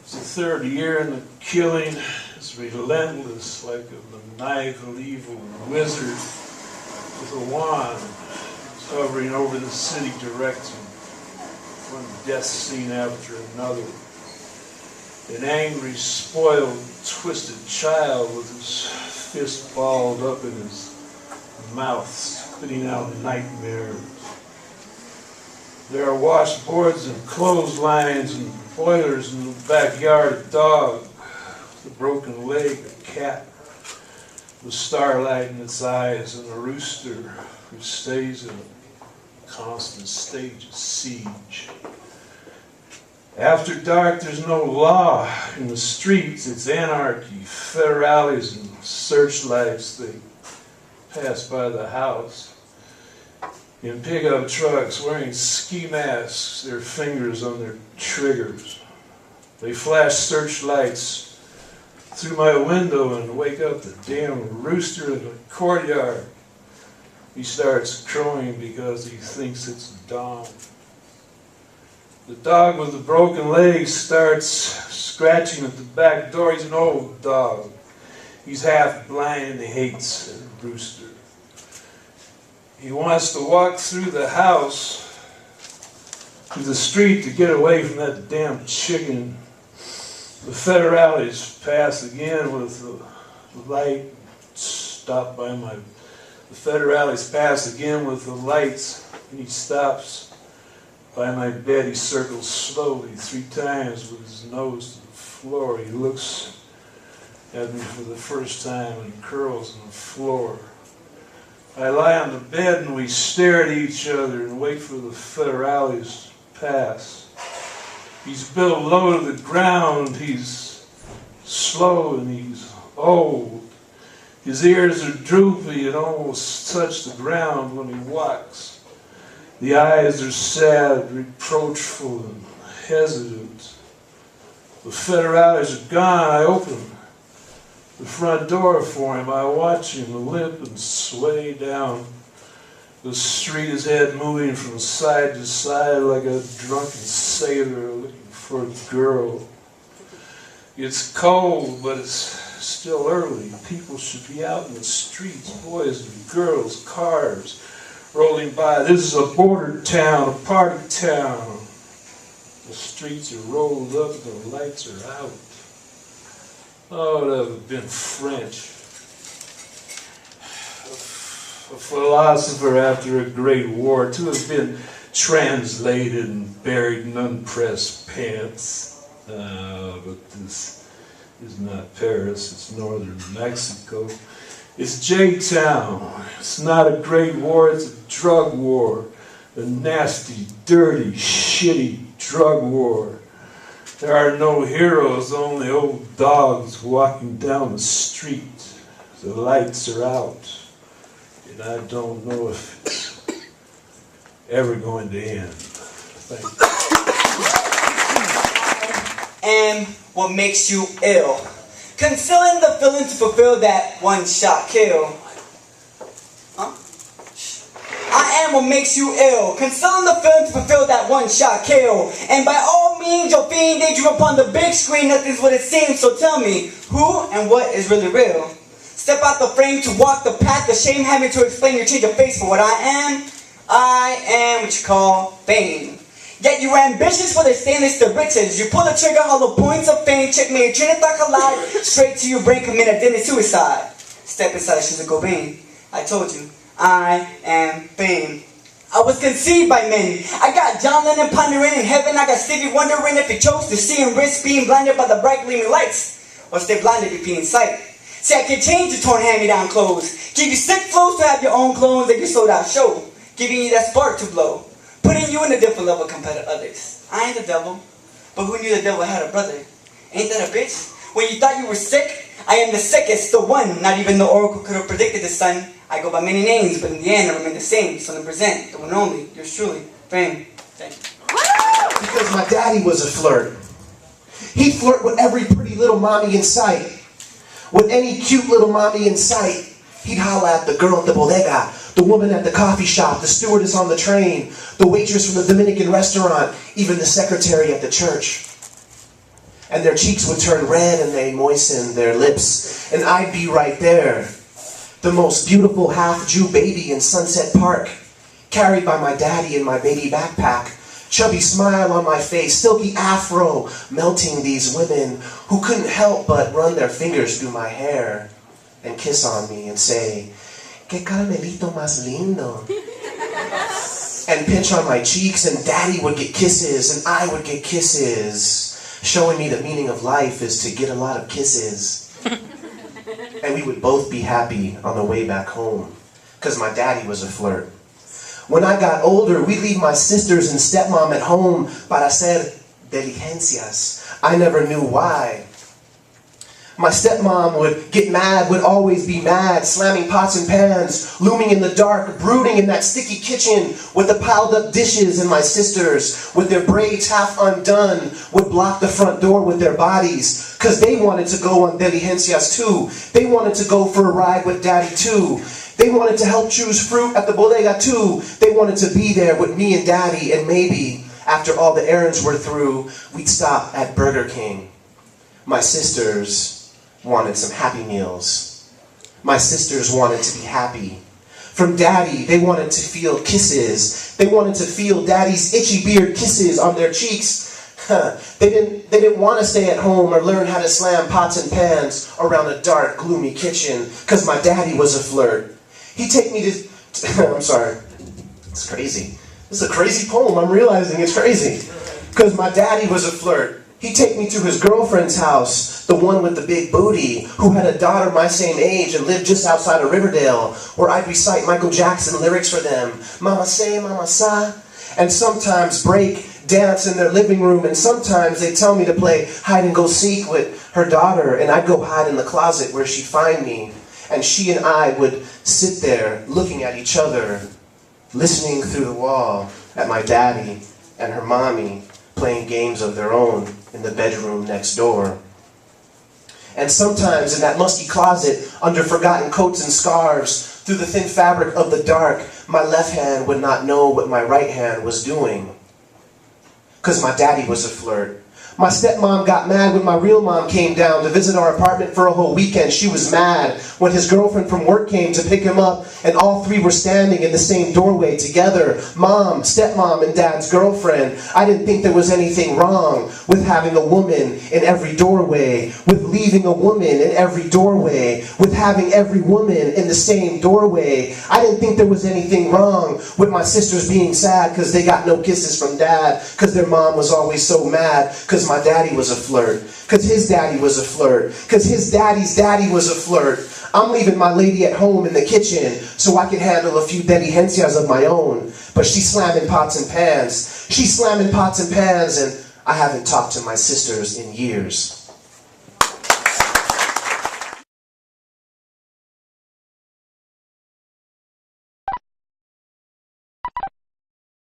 It's the third year and the killing is relentless, like a maniacal evil wizard with a wand hovering over the city, directing one death scene after another. An angry, spoiled, twisted child with his fist balled up in his mouth, spitting out nightmares. There are washboards and clotheslines and boilers in the backyard, a dog with a broken leg, a cat with starlight in its eyes, and a rooster who stays in a constant state of siege. After dark, there's no law in the streets. It's anarchy, federales, and searchlights. They pass by the house in pickup trucks wearing ski masks, their fingers on their triggers. They flash searchlights through my window and wake up the damn rooster in the courtyard. He starts crowing because he thinks it's dawn. The dog with the broken leg starts scratching at the back door. He's an old dog. He's half blind and he hates a rooster. He wants to walk through the house, to the street, to get away from that damn chicken. The federales pass again with the light, stopped by my... The federales pass again with the lights, and he stops by my bed. He circles slowly 3 times with his nose to the floor. He looks at me for the first time and curls on the floor. I lie on the bed and we stare at each other and wait for the federales to pass. He's built low to the ground. He's slow and he's old. His ears are droopy and almost touch the ground when he walks. The eyes are sad, reproachful, and hesitant. The federales are gone. I open the front door for him. I watch him limp and sway down the street, his head moving from side to side like a drunken sailor looking for a girl. It's cold, but it's still early. People should be out in the streets, boys and girls, cars rolling by. This is a border town, a party town. The streets are rolled up, the lights are out. Oh, that would have been French. A philosopher after a great war, to have been translated and buried in unpressed pants. But this is not Paris, it's northern Mexico. It's J-Town. It's not a great war, it's a drug war. A nasty, dirty, shitty drug war. There are no heroes, only old dogs walking down the street. The lights are out, and I don't know if it's ever going to end. Thank you. And what makes you ill? Concealing the feeling to fulfill that one-shot kill. I am what makes you ill. Concealing the feeling to fulfill that one-shot kill. And by all means, your fiend danger upon the big screen, nothing's what it seems. So tell me, who and what is really real? Step out the frame to walk the path. The shame having to explain your change of face for what I am what you call fame. Yet you are ambitious for the stainless to riches. You pull the trigger, hollow points of fame. Checkmate, train of thought collide. Straight to your brain, commit identity suicide. Step inside the shoes of Cobain. I told you. I am fame. I was conceived by men. I got John Lennon pondering in heaven. I got Stevie wondering if he chose to see and risk being blinded by the bright gleaming lights, or stay blinded if being sight. See, I can change the torn hand-me-down clothes, give you sick flows to have your own clones that you sold out show, giving you that spark to blow, putting you in a different level compared to others. I ain't the devil, but who knew the devil had a brother? Ain't that a bitch? When you thought you were sick, I am the sickest, the one. Not even the oracle could have predicted the sun. I go by many names, but in the end I remain the same. So then present, the one only, yours truly, fame. Thank you. Because my daddy was a flirt. He'd flirt with every pretty little mommy in sight. With any cute little mommy in sight, he'd holla at the girl at the bodega, the woman at the coffee shop, the stewardess on the train, the waitress from the Dominican restaurant, even the secretary at the church. and their cheeks would turn red and they moisten their lips, and I'd be right there, the most beautiful half-Jew baby in Sunset Park, carried by my daddy in my baby backpack, chubby smile on my face, silky afro, melting these women who couldn't help but run their fingers through my hair and kiss on me and say, "Que caramelito más lindo," and pinch on my cheeks, and daddy would get kisses and I would get kisses, showing me the meaning of life is to get a lot of kisses. And we would both be happy on the way back home, because my daddy was a flirt. When I got older, we'd leave my sisters and stepmom at home para hacer diligencias. I never knew why. My stepmom would get mad, would always be mad, slamming pots and pans, looming in the dark, brooding in that sticky kitchen with the piled up dishes, and my sisters, with their braids half undone, would block the front door with their bodies, because they wanted to go on diligencias too. They wanted to go for a ride with daddy too. They wanted to help choose fruit at the bodega too. They wanted to be there with me and daddy, and maybe, after all the errands were through, we'd stop at Burger King. My sisters wanted some Happy Meals. My sisters wanted to be happy. From daddy, they wanted to feel kisses. They wanted to feel daddy's itchy beard kisses on their cheeks. They didn't want to stay at home or learn how to slam pots and pans around a dark, gloomy kitchen, because my daddy was a flirt. He'd take me to... I'm sorry. It's crazy. This is a crazy poem. I'm realizing it's crazy. Because my daddy was a flirt. He'd take me to his girlfriend's house, the one with the big booty, who had a daughter my same age and lived just outside of Riverdale, where I'd recite Michael Jackson lyrics for them. Mama say, mama sa. And sometimes break dance in their living room, and sometimes they'd tell me to play hide and go seek with her daughter, and I'd go hide in the closet where she'd find me, and she and I would sit there looking at each other, listening through the wall at my daddy and her mommy playing games of their own in the bedroom next door. And sometimes in that musty closet, under forgotten coats and scarves, through the thin fabric of the dark, my left hand would not know what my right hand was doing. Because my daddy was a flirt. My stepmom got mad when my real mom came down to visit our apartment for a whole weekend. She was mad when his girlfriend from work came to pick him up, and all three were standing in the same doorway together. Mom, stepmom, and dad's girlfriend. I didn't think there was anything wrong with having a woman in every doorway, with leaving a woman in every doorway, with having every woman in the same doorway. I didn't think there was anything wrong with my sisters being sad because they got no kisses from dad, because their mom was always so mad, because my daddy was a flirt, because his daddy was a flirt, because his daddy's daddy was a flirt. I'm leaving my lady at home in the kitchen so I can handle a few diligencias of my own. But she's slamming pots and pans. She's slamming pots and pans, and I haven't talked to my sisters in years.